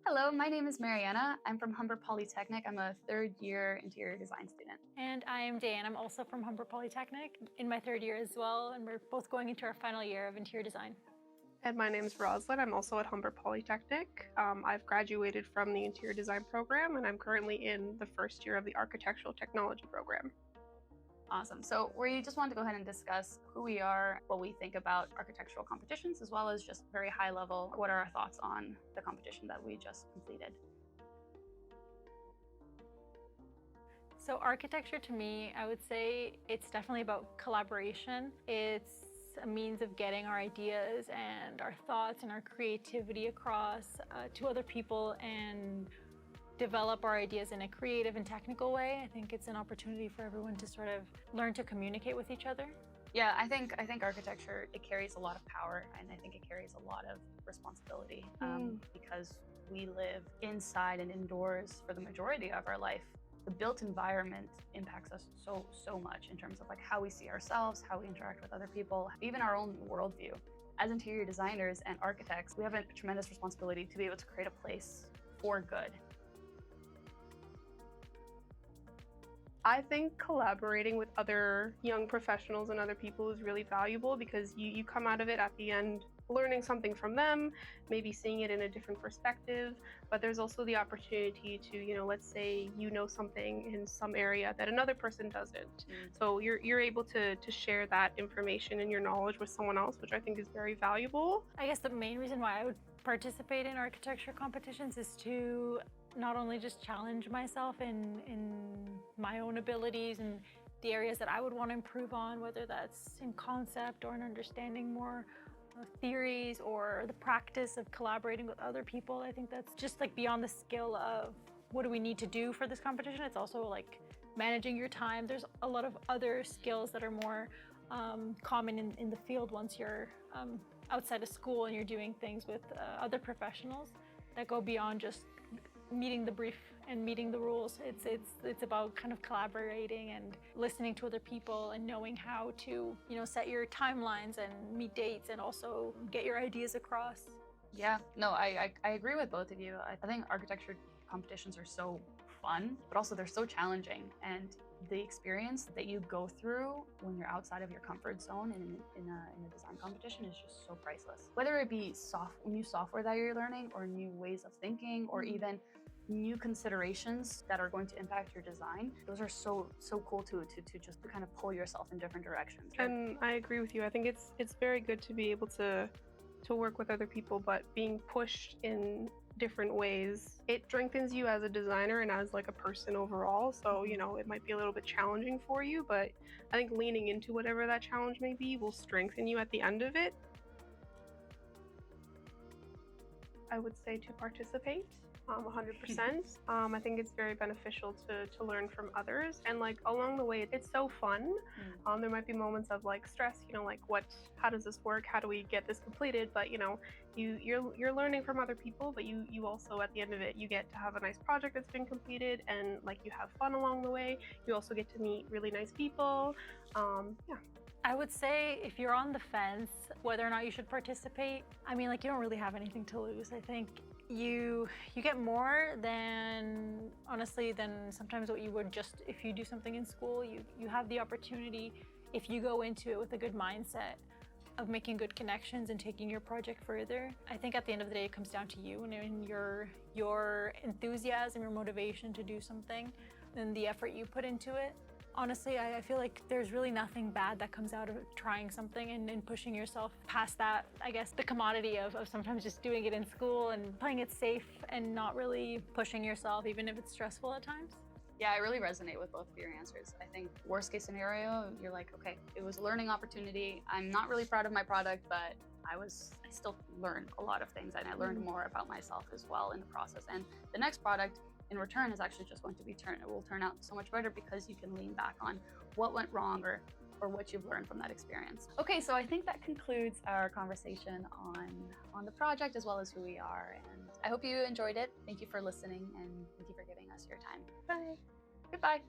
Hello, my name is Mariana. I'm from Humber Polytechnic. I'm a third year interior design student. And I'm Diane. I'm also from Humber Polytechnic in my third year as well, and we're both going into our final year of interior design. And my name is Roslyn. I'm also at Humber Polytechnic. I've graduated from the interior design program, and I'm currently in the first year of the architectural technology program. Awesome. So we just wanted to go ahead and discuss who we are, what we think about architectural competitions, as well as just very high level, what are our thoughts on the competition that we just completed. So architecture to me, I would say it's definitely about collaboration. It's a means of getting our ideas and our thoughts and our creativity across to other people and develop our ideas in a creative and technical way. I think it's an opportunity for everyone to sort of learn to communicate with each other. Yeah, I think architecture, it carries a lot of power, and I think it carries a lot of responsibility because we live inside and indoors for the majority of our life. The built environment impacts us so much in terms of like how we see ourselves, how we interact with other people, even our own worldview. As interior designers and architects, we have a tremendous responsibility to be able to create a place for good. I think collaborating with other young professionals and other people is really valuable because you come out of it at the end learning something from them, maybe seeing it in a different perspective, but there's also the opportunity to, let's say you know something in some area that another person doesn't. So you're able to share that information and your knowledge with someone else, which I think is very valuable. I guess the main reason why I would participate in architecture competitions is to not only just challenge myself in my own abilities and the areas that I would want to improve on, whether that's in concept or in understanding more theories or the practice of collaborating with other people. I think that's just like beyond the skill of what do we need to do for this competition. It's also like managing your time. There's a lot of other skills that are more common in the field once you're outside of school and you're doing things with other professionals that go beyond just meeting the brief and meeting the rules. It's about kind of collaborating and listening to other people and knowing how to, set your timelines and meet dates and also get your ideas across. Yeah, no, I agree with both of you. I think architecture competitions are so fun, but also they're so challenging. And the experience that you go through when you're outside of your comfort zone in a design competition is just so priceless. Whether it be new software that you're learning or new ways of thinking or even new considerations that are going to impact your design, those are so cool to just to kind of pull yourself in different directions. And I agree with you. I think it's very good to be able to work with other people, but being pushed in different ways, it strengthens you as a designer and as like a person overall. So, it might be a little bit challenging for you, but I think leaning into whatever that challenge may be will strengthen you at the end of it. I would say to participate 100%. I think it's very beneficial to learn from others, and like along the way it's so fun. There might be moments of like stress, like how does this work, how do we get this completed, but you're learning from other people, but you also at the end of it you get to have a nice project that's been completed, and like you have fun along the way. You also get to meet really nice people. Yeah. I would say if you're on the fence whether or not you should participate, I mean, like, you don't really have anything to lose. I think you get more than, honestly, than sometimes what you would just if you do something in school. You have the opportunity, if you go into it with a good mindset, of making good connections and taking your project further. I think at the end of the day it comes down to you and your enthusiasm, your motivation to do something, and the effort you put into it. Honestly, I feel like there's really nothing bad that comes out of trying something and pushing yourself past that, I guess, the commodity of sometimes just doing it in school and playing it safe and not really pushing yourself, even if it's stressful at times. Yeah, I really resonate with both of your answers. I think worst case scenario, you're like, okay, it was a learning opportunity. I'm not really proud of my product, but I still learned a lot of things, and I learned more about myself as well in the process. And the next product in return is actually just going to it will turn out so much better because you can lean back on what went wrong or what you've learned from that experience. Okay, so I think that concludes our conversation on the project as well as who we are. And I hope you enjoyed it. Thank you for listening, and thank you for giving us your time. Bye. Goodbye.